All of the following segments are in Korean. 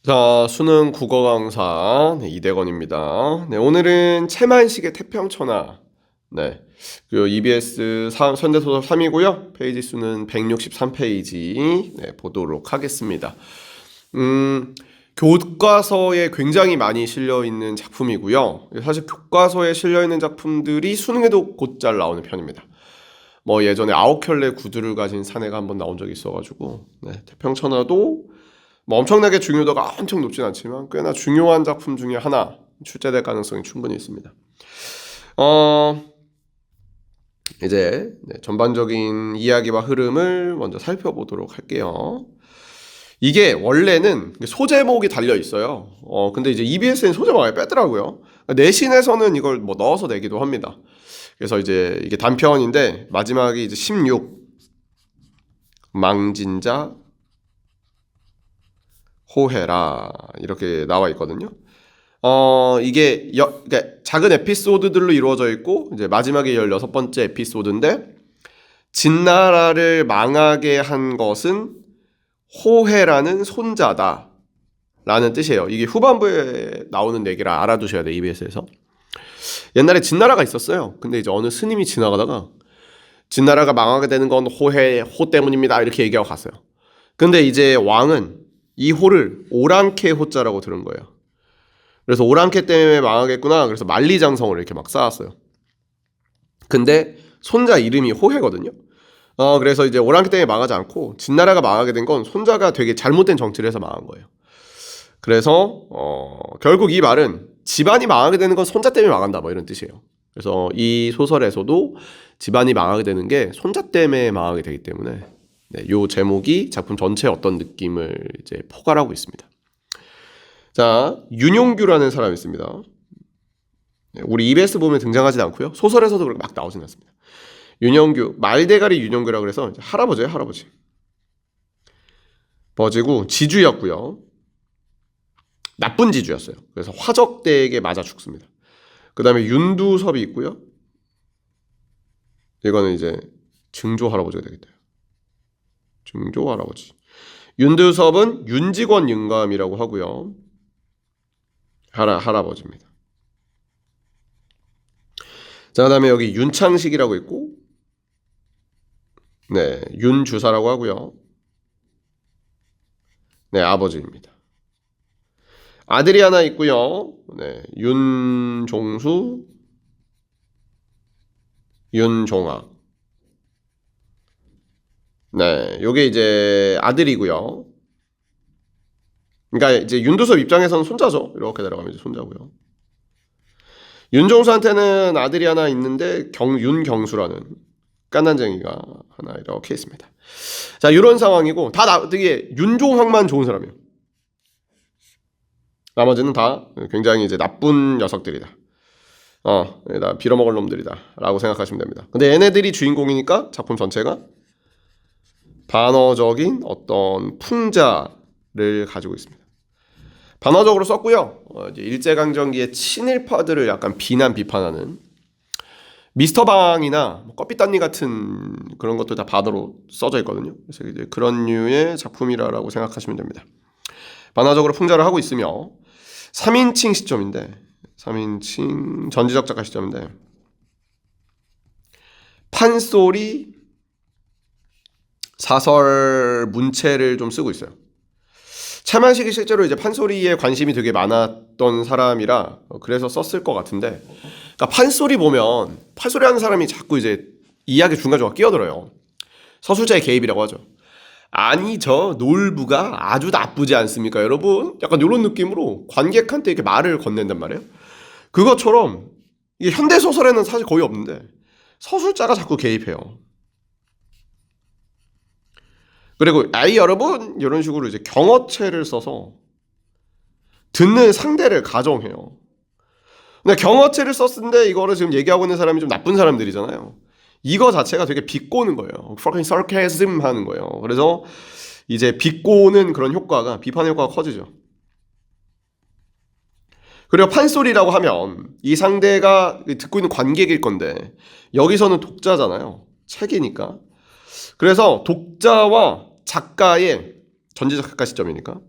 자, 수능 국어 강사 이대건입니다. 네, 오늘은 채만식의 태평천하. 네, 그 EBS 현대소설 3이고요. 페이지 수는 163페이지 보도록 하겠습니다. 교과서에 굉장히 많이 실려 있는 작품이고요. 사실 교과서에 실려 있는 작품들이 수능에도 곧잘 나오는 편입니다. 뭐 예전에 아홉켤레 구두를 가진 사내가 한번 나온 적이 있어가지고 태평천하도 뭐 엄청나게 중요도가 엄청 높진 않지만 꽤나 중요한 작품 중에 하나 출제될 가능성이 충분히 있습니다. 이제 전반적인 이야기와 흐름을 먼저 살펴보도록 할게요. 이게 원래는 소제목이 달려 있어요. 근데 이제 EBS는 소제목을 빼더라고요. 내신에서는 이걸 뭐 넣어서 내기도 합니다. 그래서 이제 이게 단편인데 마지막에 이제 16 망진자 호해라 이렇게 나와 있거든요. 이게 그러니까 작은 에피소드들로 이루어져 있고 이제 마지막에 16번째 에피소드인데 진나라를 망하게 한 것은 호해라는 손자다 라는 뜻이에요. 이게 후반부에 나오는 얘기라 알아두셔야 돼요. EBS에서. 옛날에 진나라가 있었어요. 근데 이제 어느 스님이 지나가다가 진나라가 망하게 되는 건 호 때문입니다 이렇게 얘기하고 갔어요. 근데 이제 왕은 이 호를 오랑캐 호자라고 들은 거예요. 그래서 오랑캐 때문에 망하겠구나. 그래서 만리장성을 이렇게 막 쌓았어요. 근데 손자 이름이 호해거든요. 그래서 이제 오랑캐 때문에 망하지 않고 진나라가 망하게 된 건 손자가 되게 잘못된 정치를 해서 망한 거예요. 그래서 결국 이 말은 집안이 망하게 되는 건 손자 때문에 망한다 뭐 이런 뜻이에요. 그래서 이 소설에서도 집안이 망하게 되는 게 손자 때문에 망하게 되기 때문에 이 제목이 작품 전체에 어떤 느낌을 이제 포괄하고 있습니다. 자, 윤용규라는 사람이 있습니다. 우리 EBS 보면 등장하진 않고요. 소설에서도 그렇게 막 나오진 않습니다. 윤용규, 말대가리 윤용규라고 그래서 할아버지예요, 할아버지. 버지고 지주였고요. 나쁜 지주였어요. 그래서 화적대에게 맞아 죽습니다. 그 다음에 윤두섭이 있고요. 이거는 이제 증조 할아버지가 되겠다. 증조 할아버지. 윤두섭은 윤직원 영감이라고 하고요. 할아버지입니다. 자, 그다음에 여기 윤창식이라고 있고, 윤주사라고 하고요. 아버지입니다. 아들이 하나 있고요. 윤종수, 윤종학. 요게 이제 아들이고요. 그러니까 이제 윤두섭 입장에서는 손자죠. 이렇게 내려가면 이제 손자고요. 윤종수한테는 아들이 하나 있는데 윤경수라는 깐난쟁이가 하나 이렇게 있습니다. 자, 이런 상황이고 다 되게 윤종학만 좋은 사람이에요. 나머지는 다 굉장히 이제 나쁜 녀석들이다. 다 빌어먹을 놈들이다라고 생각하시면 됩니다. 근데 얘네들이 주인공이니까 작품 전체가 반어적인 어떤 풍자를 가지고 있습니다. 반어적으로 썼고요. 이제 일제강점기의 친일파들을 약간 비판하는 미스터 방이나 껍비딴니 같은 그런 것도 다 반어로 써져 있거든요. 그래서 이제 그런 류의 작품이라고 생각하시면 됩니다. 반어적으로 풍자를 하고 있으며 3인칭 시점인데 3인칭 전지적 작가 시점인데 판소리 사설 문체를 좀 쓰고 있어요. 채만식이 실제로 이제 판소리에 관심이 되게 많았던 사람이라 그래서 썼을 것 같은데, 그러니까 판소리 보면 판소리 하는 사람이 자꾸 이제 이야기 중간중간 끼어들어요. 서술자의 개입이라고 하죠. 아니 저 놀부가 아주 나쁘지 않습니까 여러분? 약간 이런 느낌으로 관객한테 이렇게 말을 건넨단 말이에요. 그것처럼 이게 현대소설에는 사실 거의 없는데 서술자가 자꾸 개입해요. 그리고 아이 여러분 이런 식으로 이제 경어체를 써서 듣는 상대를 가정해요. 근데 경어체를 썼는데 이거를 지금 얘기하고 있는 사람이 좀 나쁜 사람들이잖아요. 이거 자체가 되게 비꼬는 거예요. fucking sarcasm 하는 거예요. 그래서 이제 비꼬는 그런 효과가 비판의 효과가 커지죠. 그리고 판소리라고 하면 이 상대가 듣고 있는 관객일 건데 여기서는 독자잖아요. 책이니까. 그래서 독자와 작가의 전지적 작가 시점이니까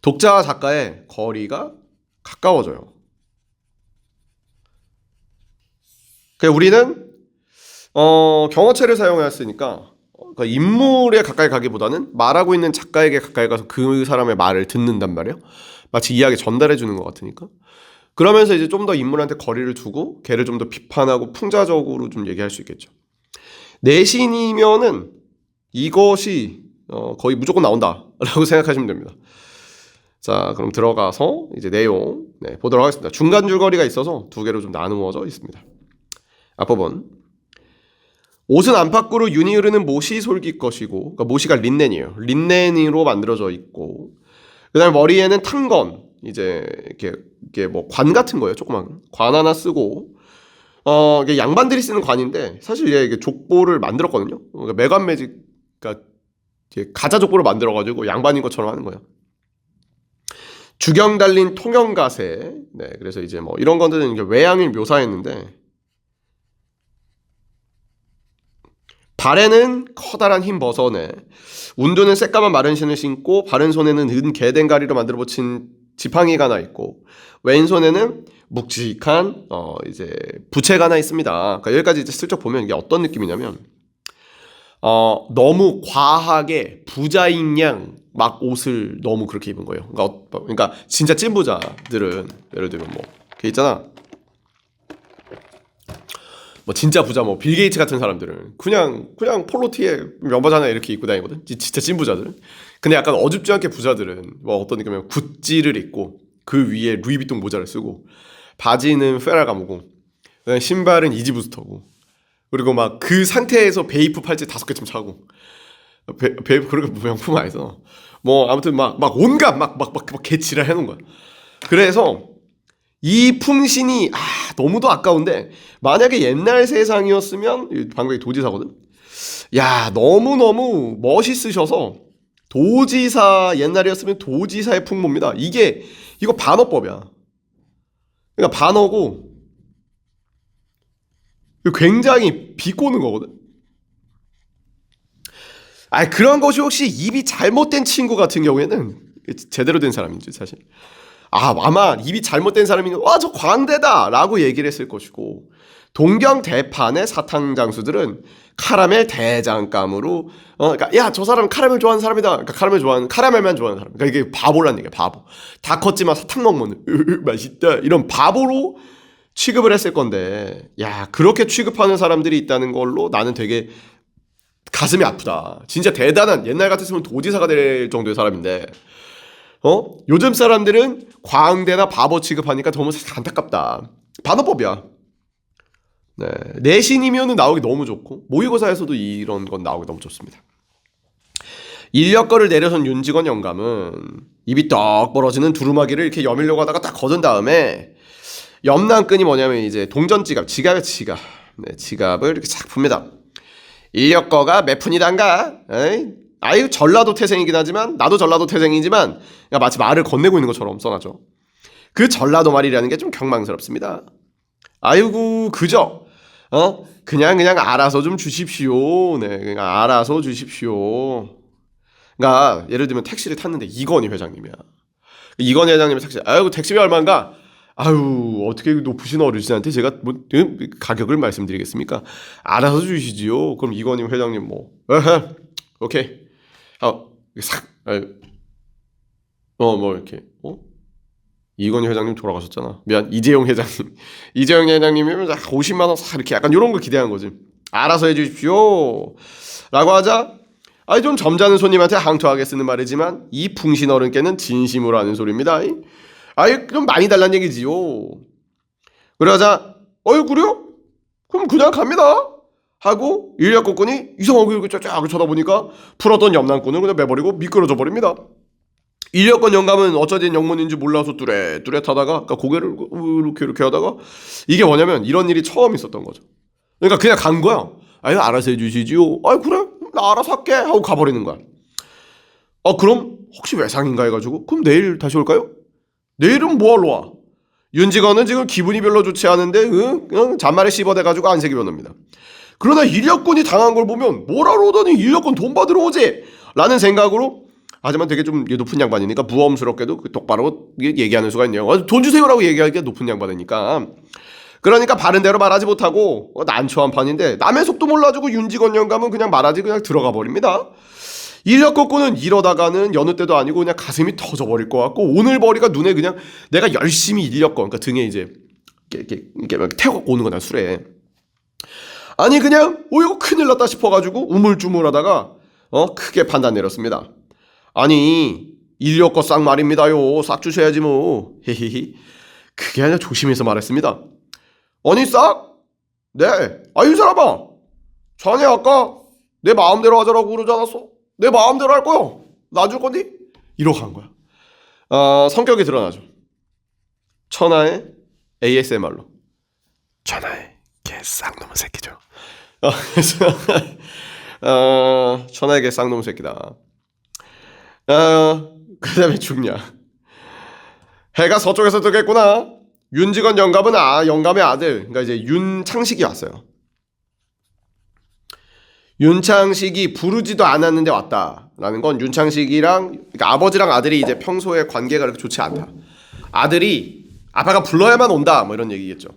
독자와 작가의 거리가 가까워져요. 그러니까 우리는 경어체를 사용했으니까 그러니까 인물에 가까이 가기보다는 말하고 있는 작가에게 가까이 가서 그 사람의 말을 듣는단 말이에요. 마치 이야기 전달해 주는 것 같으니까. 그러면서 이제 좀 더 인물한테 거리를 두고 걔를 좀 더 비판하고 풍자적으로 좀 얘기할 수 있겠죠. 내신이면은 이것이 거의 무조건 나온다라고 생각하시면 됩니다. 자, 그럼 들어가서 이제 내용 보도록 하겠습니다. 중간 줄거리가 있어서 두 개로 좀 나누어져 있습니다. 앞부분. 옷은 안팎으로 윤이 흐르는 모시 솔깃 것이고, 그러니까 모시가 린넨이에요. 린넨으로 만들어져 있고, 그다음에 머리에는 탄건, 이제 이게 뭐 관 같은 거예요. 조그만 관 하나 쓰고, 이게 양반들이 쓰는 관인데 사실 이게 족보를 만들었거든요. 그러니까 매관매직, 그러니까 가짜 족보를 만들어가지고 양반인 것처럼 하는 거예요. 주경 달린 통영가세. 그래서 이제 뭐 이런 것들은 이게 외양을 묘사했는데. 발에는 커다란 흰 버선에 운두는 새까만 마른 신을 신고 바른 손에는 은 개댕가리로 만들어 붙인 지팡이가 하나 있고 왼손에는 묵직한 이제 부채가 하나 있습니다. 그러니까 여기까지 이제 슬쩍 보면 이게 어떤 느낌이냐면 너무 과하게 부자인 양 막 옷을 너무 그렇게 입은 거예요. 그러니까 진짜 찐 부자들은 예를 들면 뭐 걔 있잖아. 뭐 진짜 부자 뭐 빌 게이츠 같은 사람들은 그냥 폴로티에 면바지 하나 이렇게 입고 다니거든. 진짜 찐 부자들은. 근데 약간 어줍지 않게 부자들은 뭐 어떤 느낌이냐면 구찌를 입고 그 위에 루이비통 모자를 쓰고 바지는 페라가모고 신발은 이지부스터고 그리고 막 그 상태에서 베이프 팔찌 5개쯤 차고 베이프 그렇게 명품 아니죠. 뭐 아무튼 막 온갖 막 개치를 해놓은 거야. 그래서 이 품신이 너무도 아까운데 만약에 옛날 세상이었으면 방금 도지사거든. 야 너무 멋있으셔서 도지사 옛날이었으면 도지사의 풍모입니다. 이거 반어법이야. 그러니까 반어고 굉장히 비꼬는 거거든. 그런 것이 혹시 입이 잘못된 친구 같은 경우에는 제대로 된 사람인지 사실. 아마 입이 잘못된 사람이면 저 광대다 라고 얘기를 했을 것이고 동경대판의 사탕장수들은 카라멜 대장감으로 그러니까 야 저 사람 카라멜 좋아하는 사람이다. 그러니까 카라멜만 좋아하는 사람. 그러니까 이게 바보란 얘기야. 바보. 다 컸지만 사탕 먹으면 맛있다 이런 바보로 취급을 했을 건데 야 그렇게 취급하는 사람들이 있다는 걸로 나는 되게 가슴이 아프다. 진짜 대단한 옛날 같았으면 도지사가 될 정도의 사람인데 요즘 사람들은 광대나 바보 취급하니까 너무 안타깝다. 반어법이야. 내신이면은 나오기 너무 좋고 모의고사에서도 이런 건 나오기 너무 좋습니다. 인력거를 내려선 윤직원 영감은 입이 떡 벌어지는 두루마기를 이렇게 여밀려고 하다가 딱 걷은 다음에 염난끈이 뭐냐면 이제 동전 지갑의 지갑. 지갑을 이렇게 싹 풉니다. 인력거가 몇 푼이단가? 전라도 태생이긴 하지만 나도 전라도 태생이지만 마치 말을 건네고 있는 것처럼 써놨죠. 그 전라도 말이라는 게 좀 경망스럽습니다. 아이고 그저 그냥 알아서 좀 주십시오. 그냥 알아서 주십시오. 그러니까 예를 들면 택시를 탔는데 이건희 회장님이야. 이건희 회장님의 택시비 얼마인가? 어떻게 높으신 어르신한테 제가 뭐 가격을 말씀드리겠습니까? 알아서 주시지요. 그럼 이건희 회장님 뭐 오케이. 뭐 이렇게 이건희 회장님 돌아가셨잖아. 미안. 이재용 회장님이면 50만 원 싹 이렇게 약간 이런 거 기대한 거지. 알아서 해주십시오. 라고 하자 좀 점잖은 손님한테 항토하게 쓰는 말이지만 이 풍신 어른께는 진심으로 하는 소리입니다. 좀 많이 달란 얘기지요. 그러자 그래요? 그럼 그냥 갑니다. 하고 인력거꾼이 이상하게 이렇게 쫙 쳐다보니까 풀었던 염난꾼을 그냥 매버리고 미끄러져 버립니다. 인력건 영감은 어쩌된 영문인지 몰라서 뚜렷하다가 그러니까 고개를 이렇게 하다가 이게 뭐냐면 이런 일이 처음 있었던 거죠. 그러니까 그냥 간 거야. 알아서 해주시지요. 그래 나 알아서 할게 하고 가버리는 거야. 그럼 혹시 외상인가 해가지고 그럼 내일 다시 올까요? 내일은 뭐하러 와? 윤직원은 지금 기분이 별로 좋지 않은데 잔말에 씹어대가지고 안색이 변합니다. 그러나 인력권이 당한 걸 보면 뭐라러 오더니 인력권 돈 받으러 오지? 라는 생각으로 하지만 되게 좀 높은 양반이니까 무엄스럽게도 똑바로 얘기하는 수가 있네요. 돈 주세요라고 얘기하기가 높은 양반이니까. 그러니까 바른 대로 말하지 못하고 난처한 판인데 남의 속도 몰라주고 윤직원 영감은 그냥 말하지 그냥 들어가 버립니다. 인력 꺾고는 이러다가는 여느 때도 아니고 그냥 가슴이 터져버릴 것 같고 오늘 벌이가 눈에 그냥 내가 열심히 인력 꺾 그러니까 등에 이제 이렇게 막 태워갖고 오는 거다 술에. 아니 그냥 이거 큰일 났다 싶어가지고 우물쭈물하다가 크게 판단 내렸습니다. 아니 인력 꺾 말입니다요. 싹 주셔야지 뭐. 헤헤히. 그게 아니라 조심해서 말했습니다. 아니 싹? 네. 이 사람아. 자네 아까 내 마음대로 하자라고 그러지 않았어? 내 마음대로 할 거야. 놔줄 건디? 이러고 간 거야. 성격이 드러나죠. 천하의 ASMR로. 천하의 개쌍놈의 새끼죠. 천하의 개쌍놈의 새끼다. 그 다음에 죽냐. 해가 서쪽에서 뜨겠구나. 윤직원 영감은 영감의 아들, 그러니까 이제 윤창식이 왔어요. 윤창식이 부르지도 않았는데 왔다라는 건 윤창식이랑 그러니까 아버지랑 아들이 이제 평소에 관계가 그렇게 좋지 않다. 아들이 아빠가 불러야만 온다 뭐 이런 얘기겠죠.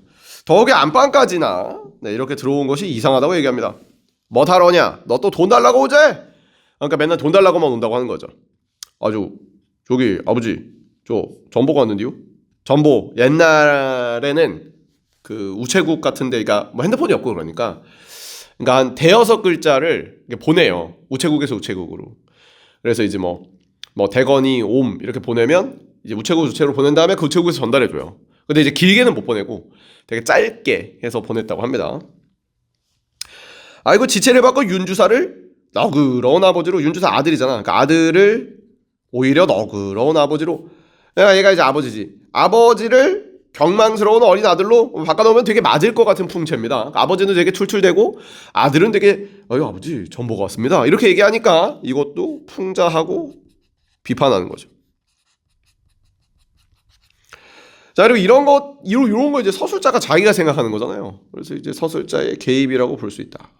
더욱이 안방까지나 이렇게 들어온 것이 이상하다고 얘기합니다. 뭐 타러 오냐? 너 또 돈 달라고 오재? 그러니까 맨날 돈 달라고만 온다고 하는 거죠. 저기 아버지 저 전보가 왔는데요. 전보 옛날에는 그 우체국 같은데 그러니까 뭐 핸드폰이 없고 그러니까 한 대여섯 글자를 보내요. 우체국에서 우체국으로. 그래서 이제 뭐 대건이 옴 이렇게 보내면 이제 우체국으로 보낸 다음에 그 우체국에서 전달해줘요. 근데 이제 길게는 못 보내고 되게 짧게 해서 보냈다고 합니다. 아이고 지체를 받고 윤주사를 너그러운 아버지로 윤주사 아들이잖아. 그러니까 아들을 오히려 너그러운 아버지로 얘가 이제 아버지지. 아버지를 경망스러운 어린 아들로 바꿔놓으면 되게 맞을 것 같은 풍채입니다. 아버지는 되게 툴툴대고 아들은 되게 아버지 전보가 왔습니다. 이렇게 얘기하니까 이것도 풍자하고 비판하는 거죠. 자 그리고 이런 거 이제 서술자가 자기가 생각하는 거잖아요. 그래서 이제 서술자의 개입이라고 볼 수 있다.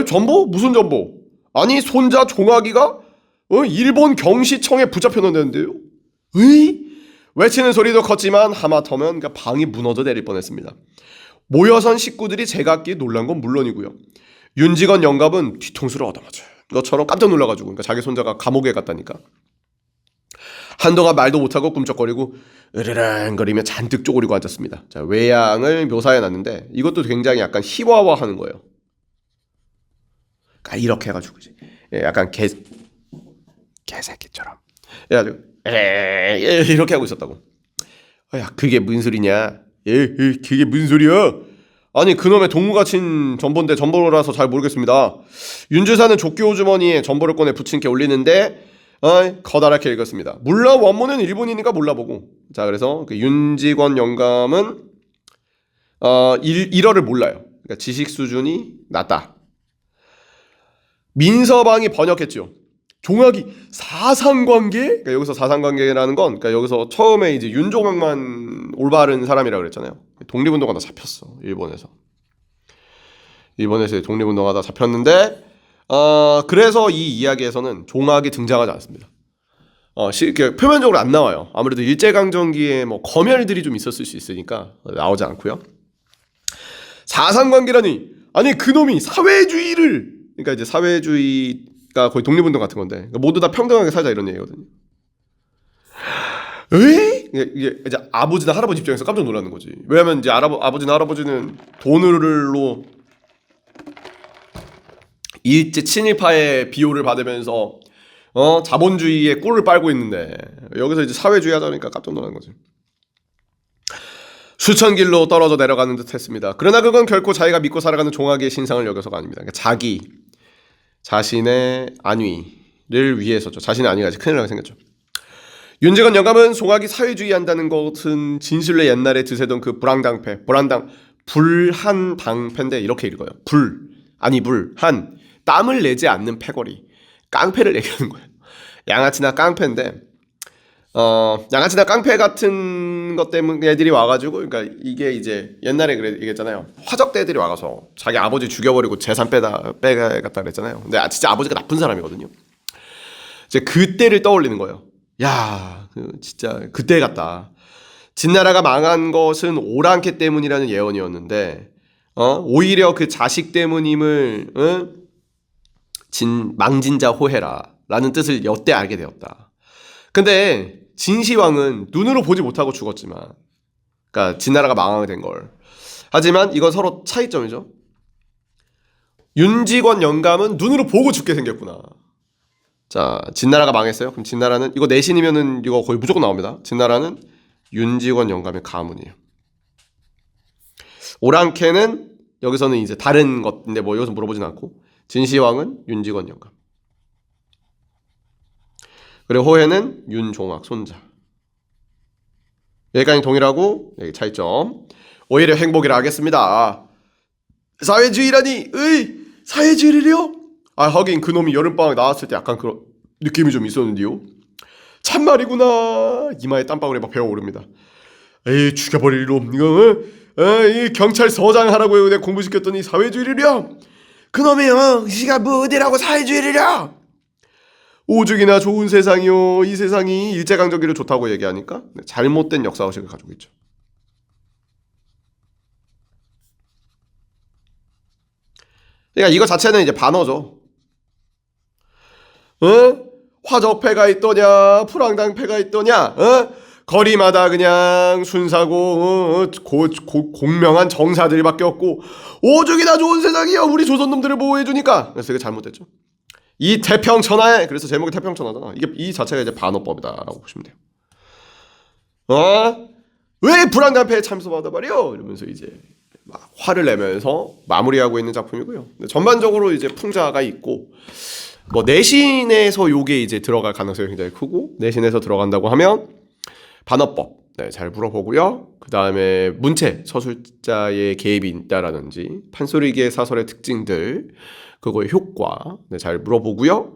전보? 무슨 전보? 아니 손자 종아기가 일본 경시청에 붙잡혀 놓는데요. 외치는 소리도 컸지만 하마터면 방이 무너져 내릴 뻔했습니다. 모여선 식구들이 제각기 놀란 건 물론이고요. 윤직원 영감은 뒤통수를 얻어맞은 것처럼 깜짝 놀라가지고 그러니까 자기 손자가 감옥에 갔다니까. 한동안 말도 못하고 꿈쩍거리고 으르렁거리며 잔뜩 쪼그리고 앉았습니다. 자, 외양을 묘사해놨는데 이것도 굉장히 약간 희화화하는 거예요. 그러니까 이렇게 해가지고 이제 약간 개새끼처럼 해가지고 이렇게 하고 있었다고. 야 그게 무슨 소리냐? 그게 무슨 소리야? 아니 그놈의 동무가 친 전보인데 전보라서 잘 모르겠습니다. 윤주사는 조끼 주머니에 전보를 꺼내 부친께 올리는데 커다랗게 읽었습니다. 물론 원문은 일본이니까 몰라보고. 자 그래서 그 윤직원 영감은 일어를 몰라요. 그러니까 지식 수준이 낮다. 민서방이 번역했죠. 종학이 사상관계? 그러니까 여기서 사상관계라는 건 그러니까 여기서 처음에 이제 윤종학만 올바른 사람이라고 그랬잖아요. 독립운동하다 잡혔어. 일본에서 독립운동하다 잡혔는데 그래서 이 이야기에서는 종학이 등장하지 않습니다. 표면적으로 안 나와요. 아무래도 일제강점기에 뭐 검열들이 좀 있었을 수 있으니까 나오지 않고요. 사상관계라니 아니 그놈이 사회주의를 그러니까 이제 사회주의가 거의 독립운동 같은 건데 그러니까 모두 다 평등하게 살자 이런 얘기거든요. 이게 이제 아버지나 할아버지 입장에서 깜짝 놀라는 거지. 왜냐면 이제 아버지나 할아버지는 돈으로 일제 친일파의 비호를 받으면서 자본주의의 꿀을 빨고 있는데 여기서 이제 사회주의 하자니까 깜짝 놀라는 거지. 수천 길로 떨어져 내려가는 듯 했습니다. 그러나 그건 결코 자기가 믿고 살아가는 종아기의 신상을 여겨서가 아닙니다. 그러니까 자신의 안위를 위해서죠. 자신의 안위가 이제 큰일 나게 생겼죠. 윤직원 영감은 송악이 사회주의 한다는 것은 진실로 옛날에 드세던 그 불한당패인데 이렇게 읽어요. 불한 땀을 내지 않는 패거리 깡패를 얘기하는 거예요. 양아치나 깡패인데 양아치나 깡패 같은 것 때문에 애들이 와가지고 그러니까 이게 이제 옛날에 얘기했잖아요. 화적대 애들이 와가서 자기 아버지 죽여버리고 재산 빼갔다 그랬잖아요. 근데 진짜 아버지가 나쁜 사람이거든요. 이제 그때를 떠올리는 거예요. 야, 진짜 그때 같다. 진나라가 망한 것은 오랑캐 때문이라는 예언이었는데, 오히려 그 자식 때문임을, 망진자 호해라라는 뜻을 여태 알게 되었다. 근데 진시황은 눈으로 보지 못하고 죽었지만, 그러니까 진나라가 망하게 된 걸. 하지만 이건 서로 차이점이죠. 윤직원 영감은 눈으로 보고 죽게 생겼구나. 자, 진나라가 망했어요. 그럼 진나라는 이거 내신이면은 이거 거의 무조건 나옵니다. 진나라는 윤직원 영감의 가문이에요. 오랑캐는 여기서는 이제 다른 것인데 뭐 여기서 물어보진 않고 진시황은 윤직원 영감. 그리고 호해는 윤종학 손자. 여기까지 동일하고 여기 차이점. 오히려 행복이라 하겠습니다. 사회주의라니, 사회주의를요? 하긴 그놈이 여름방학 나왔을 때 약간 그런 느낌이 좀 있었는데요. 참말이구나. 이마에 땀방울이 막 배어오릅니다. 에이, 죽여버릴 놈. 이거 이 경찰서장 하라고 내가 공부시켰더니 사회주의를요? 그놈이요, 시가 뭐 어디라고 사회주의를요? 오죽이나 좋은 세상이요. 이 세상이 일제강점기를 좋다고 얘기하니까 잘못된 역사의식을 가지고 있죠. 그러니까 이거 자체는 이제 반어죠. 화적패가 있더냐, 풀황당패가 있더냐, 거리마다 그냥 순사고 공명한 정사들밖에 없고 오죽이나 좋은 세상이야. 우리 조선놈들을 보호해주니까. 그래서 이게 잘못됐죠. 이 태평천하에, 그래서 제목이 태평천하잖아. 이게 이 자체가 이제 반어법이다라고 보시면 돼요. 왜 불황당패에 참석하다 말이요? 이러면서 이제 막 화를 내면서 마무리하고 있는 작품이고요. 전반적으로 이제 풍자가 있고, 뭐 내신에서 요게 이제 들어갈 가능성이 굉장히 크고, 내신에서 들어간다고 하면 반어법 잘 물어보고요. 그 다음에 문체 서술자의 개입이 있다라든지 판소리기의 사설의 특징들, 그거의 효과 잘 물어보고요.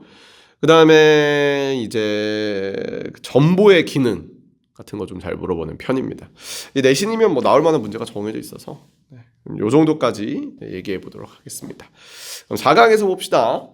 그 다음에 이제 전보의 기능 같은 거 좀 잘 물어보는 편입니다. 이 내신이면 뭐 나올 만한 문제가 정해져 있어서 요 정도까지 얘기해 보도록 하겠습니다. 그럼 4강에서 봅시다.